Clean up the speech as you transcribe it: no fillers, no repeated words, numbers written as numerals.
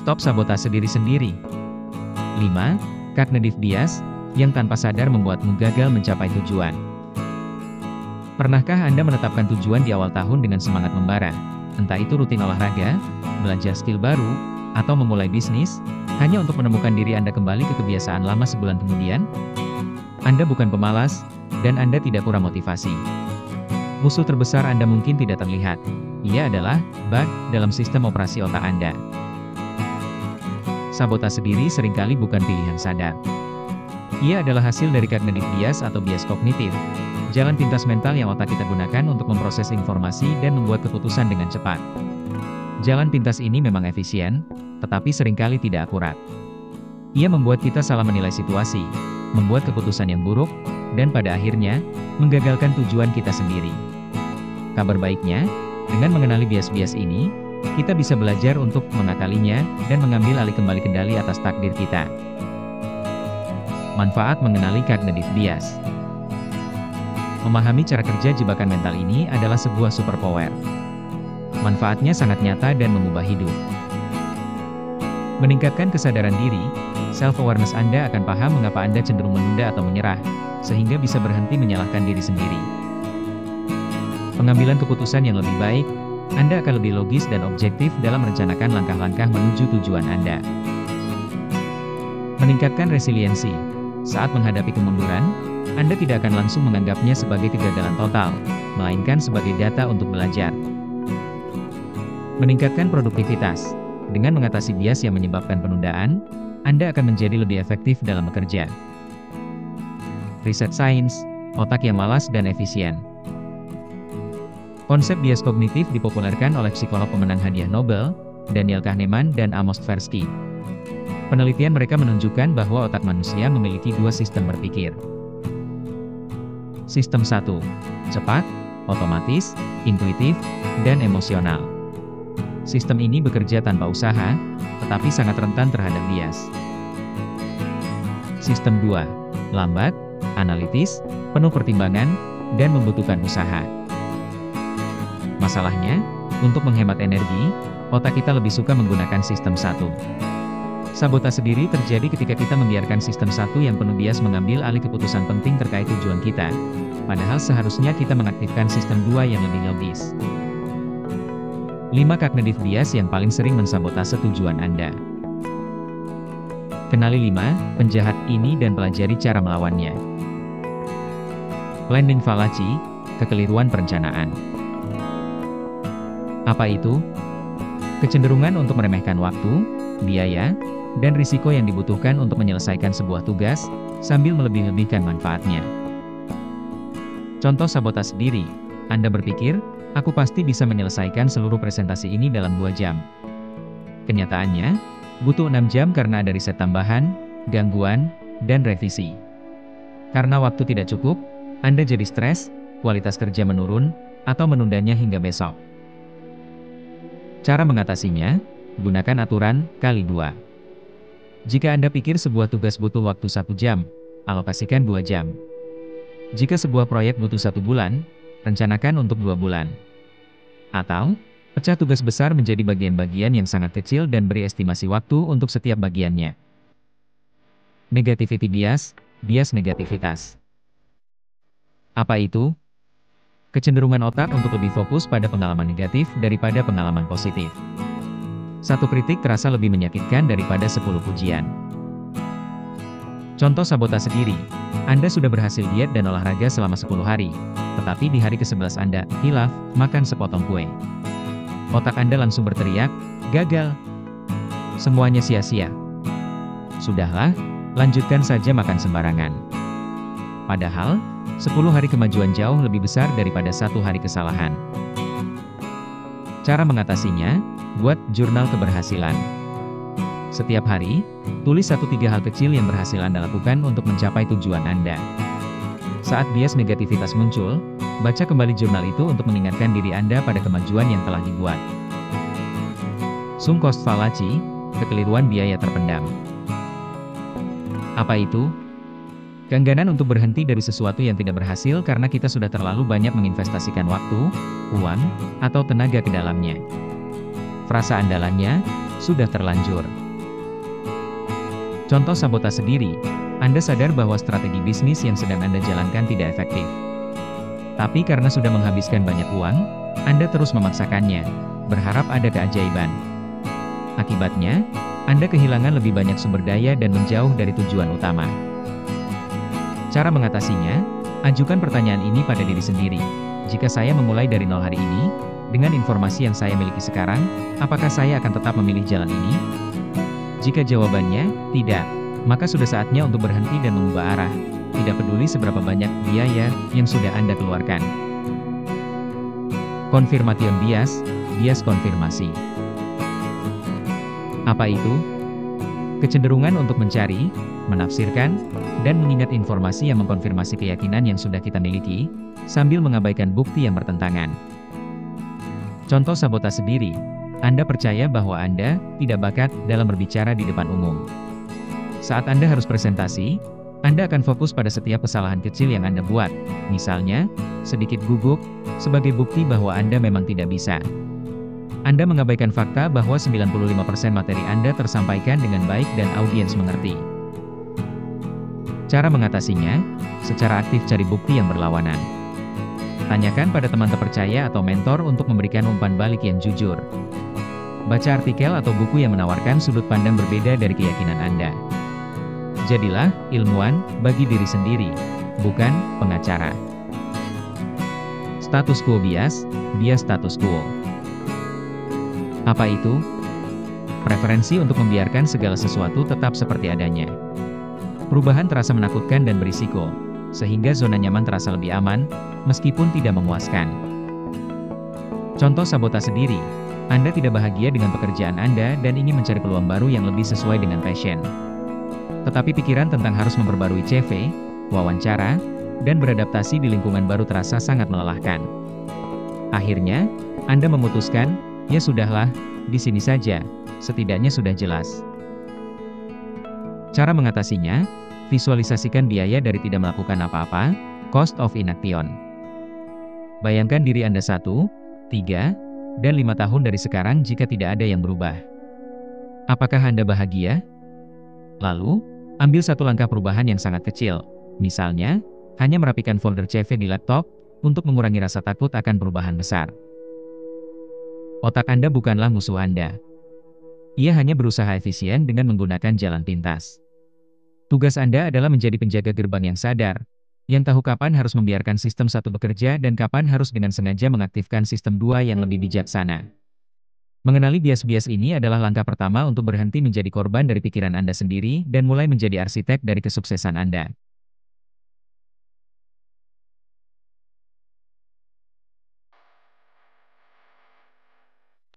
Stop sabotase diri sendiri. 5. Cognitive bias, yang tanpa sadar membuatmu gagal mencapai tujuan. Pernahkah Anda menetapkan tujuan di awal tahun dengan semangat membara? Entah itu rutin olahraga, belajar skill baru, atau memulai bisnis, hanya untuk menemukan diri Anda kembali ke kebiasaan lama sebulan kemudian? Anda bukan pemalas, dan Anda tidak kurang motivasi. Musuh terbesar Anda mungkin tidak terlihat. Ia adalah bug dalam sistem operasi otak Anda. Sabotase diri seringkali bukan pilihan sadar. Ia adalah hasil dari cognitive bias atau bias kognitif, jalan pintas mental yang otak kita gunakan untuk memproses informasi dan membuat keputusan dengan cepat. Jalan pintas ini memang efisien, tetapi seringkali tidak akurat. Ia membuat kita salah menilai situasi, membuat keputusan yang buruk, dan pada akhirnya, menggagalkan tujuan kita sendiri. Kabar baiknya, dengan mengenali bias-bias ini, kita bisa belajar untuk mengakalinya dan mengambil alih kembali kendali atas takdir kita. Manfaat mengenali cognitive bias. Memahami cara kerja jebakan mental ini adalah sebuah superpower. Manfaatnya sangat nyata dan mengubah hidup. Meningkatkan kesadaran diri, self-awareness Anda akan paham mengapa Anda cenderung menunda atau menyerah, sehingga bisa berhenti menyalahkan diri sendiri. Pengambilan keputusan yang lebih baik, Anda akan lebih logis dan objektif dalam merencanakan langkah-langkah menuju tujuan Anda. Meningkatkan resiliensi. Saat menghadapi kemunduran, Anda tidak akan langsung menganggapnya sebagai kegagalan total, melainkan sebagai data untuk belajar. Meningkatkan produktivitas. Dengan mengatasi bias yang menyebabkan penundaan, Anda akan menjadi lebih efektif dalam bekerja. Riset sains, otak yang malas dan efisien. Konsep bias kognitif dipopulerkan oleh psikolog pemenang hadiah Nobel, Daniel Kahneman dan Amos Tversky. Penelitian mereka menunjukkan bahwa otak manusia memiliki dua sistem berpikir. Sistem 1. Cepat, otomatis, intuitif, dan emosional. Sistem ini bekerja tanpa usaha, tetapi sangat rentan terhadap bias. Sistem 2. Lambat, analitis, penuh pertimbangan, dan membutuhkan usaha. Masalahnya, untuk menghemat energi, otak kita lebih suka menggunakan sistem 1. Sabotase diri terjadi ketika kita membiarkan sistem 1 yang penuh bias mengambil alih keputusan penting terkait tujuan kita, padahal seharusnya kita mengaktifkan sistem 2 yang lebih logis. 5 cognitive bias yang paling sering mensabotase tujuan Anda. Kenali 5 penjahat ini dan pelajari cara melawannya. Planning fallacy, kekeliruan perencanaan. Apa itu? Kecenderungan untuk meremehkan waktu, biaya, dan risiko yang dibutuhkan untuk menyelesaikan sebuah tugas, sambil melebih-lebihkan manfaatnya. Contoh sabotase diri, Anda berpikir, aku pasti bisa menyelesaikan seluruh presentasi ini dalam 2 jam. Kenyataannya, butuh 6 jam karena ada riset tambahan, gangguan, dan revisi. Karena waktu tidak cukup, Anda jadi stres, kualitas kerja menurun, atau menundanya hingga besok. Cara mengatasinya, gunakan aturan kali 2. Jika Anda pikir sebuah tugas butuh waktu 1 jam, alokasikan 2 jam. Jika sebuah proyek butuh 1 bulan, rencanakan untuk 2 bulan. Atau, pecah tugas besar menjadi bagian-bagian yang sangat kecil dan beri estimasi waktu untuk setiap bagiannya. Negativity bias, bias negativitas. Apa itu? Kecenderungan otak untuk lebih fokus pada pengalaman negatif daripada pengalaman positif. 1 kritik terasa lebih menyakitkan daripada 10 pujian. Contoh sabotase diri. Anda sudah berhasil diet dan olahraga selama 10 hari, tetapi di hari ke-11 Anda hilaf makan sepotong kue. Otak Anda langsung berteriak, gagal. Semuanya sia-sia. Sudahlah, lanjutkan saja makan sembarangan. Padahal, 10 hari kemajuan jauh lebih besar daripada 1 hari kesalahan. Cara mengatasinya, buat jurnal keberhasilan. Setiap hari, tulis 1-3 hal kecil yang berhasil Anda lakukan untuk mencapai tujuan Anda. Saat bias negativitas muncul, baca kembali jurnal itu untuk mengingatkan diri Anda pada kemajuan yang telah dibuat. Sunk cost fallacy, kekeliruan biaya terpendam. Apa itu? Keengganan untuk berhenti dari sesuatu yang tidak berhasil karena kita sudah terlalu banyak menginvestasikan waktu, uang, atau tenaga ke dalamnya. Frasa andalannya, sudah terlanjur. Contoh sabotase diri, Anda sadar bahwa strategi bisnis yang sedang Anda jalankan tidak efektif. Tapi karena sudah menghabiskan banyak uang, Anda terus memaksakannya, berharap ada keajaiban. Akibatnya, Anda kehilangan lebih banyak sumber daya dan menjauh dari tujuan utama. Cara mengatasinya, ajukan pertanyaan ini pada diri sendiri. Jika saya memulai dari nol hari ini, dengan informasi yang saya miliki sekarang, apakah saya akan tetap memilih jalan ini? Jika jawabannya tidak, maka sudah saatnya untuk berhenti dan mengubah arah, tidak peduli seberapa banyak biaya yang sudah Anda keluarkan. Confirmation bias, bias konfirmasi. Apa itu? Kecenderungan untuk mencari, menafsirkan, dan mengingat informasi yang mengkonfirmasi keyakinan yang sudah kita miliki, sambil mengabaikan bukti yang bertentangan. Contoh sabotase diri, Anda percaya bahwa Anda tidak bakat dalam berbicara di depan umum. Saat Anda harus presentasi, Anda akan fokus pada setiap kesalahan kecil yang Anda buat, misalnya, sedikit gugup, sebagai bukti bahwa Anda memang tidak bisa. Anda mengabaikan fakta bahwa 95% materi Anda tersampaikan dengan baik dan audiens mengerti. Cara mengatasinya, secara aktif cari bukti yang berlawanan. Tanyakan pada teman terpercaya atau mentor untuk memberikan umpan balik yang jujur. Baca artikel atau buku yang menawarkan sudut pandang berbeda dari keyakinan Anda. Jadilah ilmuwan bagi diri sendiri, bukan pengacara. Status quo bias, bias status quo. Apa itu? Preferensi untuk membiarkan segala sesuatu tetap seperti adanya. Perubahan terasa menakutkan dan berisiko, sehingga zona nyaman terasa lebih aman, meskipun tidak memuaskan. Contoh sabotase diri, Anda tidak bahagia dengan pekerjaan Anda dan ingin mencari peluang baru yang lebih sesuai dengan passion. Tetapi pikiran tentang harus memperbarui CV, wawancara, dan beradaptasi di lingkungan baru terasa sangat melelahkan. Akhirnya, Anda memutuskan, ya sudahlah, di sini saja, setidaknya sudah jelas. Cara mengatasinya, visualisasikan biaya dari tidak melakukan apa-apa, cost of inaction. Bayangkan diri Anda 1, 3, dan 5 tahun dari sekarang jika tidak ada yang berubah. Apakah Anda bahagia? Lalu, ambil satu langkah perubahan yang sangat kecil. Misalnya, hanya merapikan folder CV di laptop, untuk mengurangi rasa takut akan perubahan besar. Otak Anda bukanlah musuh Anda. Ia hanya berusaha efisien dengan menggunakan jalan pintas. Tugas Anda adalah menjadi penjaga gerbang yang sadar, yang tahu kapan harus membiarkan sistem satu bekerja dan kapan harus dengan sengaja mengaktifkan sistem 2 yang lebih bijaksana. Mengenali bias-bias ini adalah langkah pertama untuk berhenti menjadi korban dari pikiran Anda sendiri dan mulai menjadi arsitek dari kesuksesan Anda.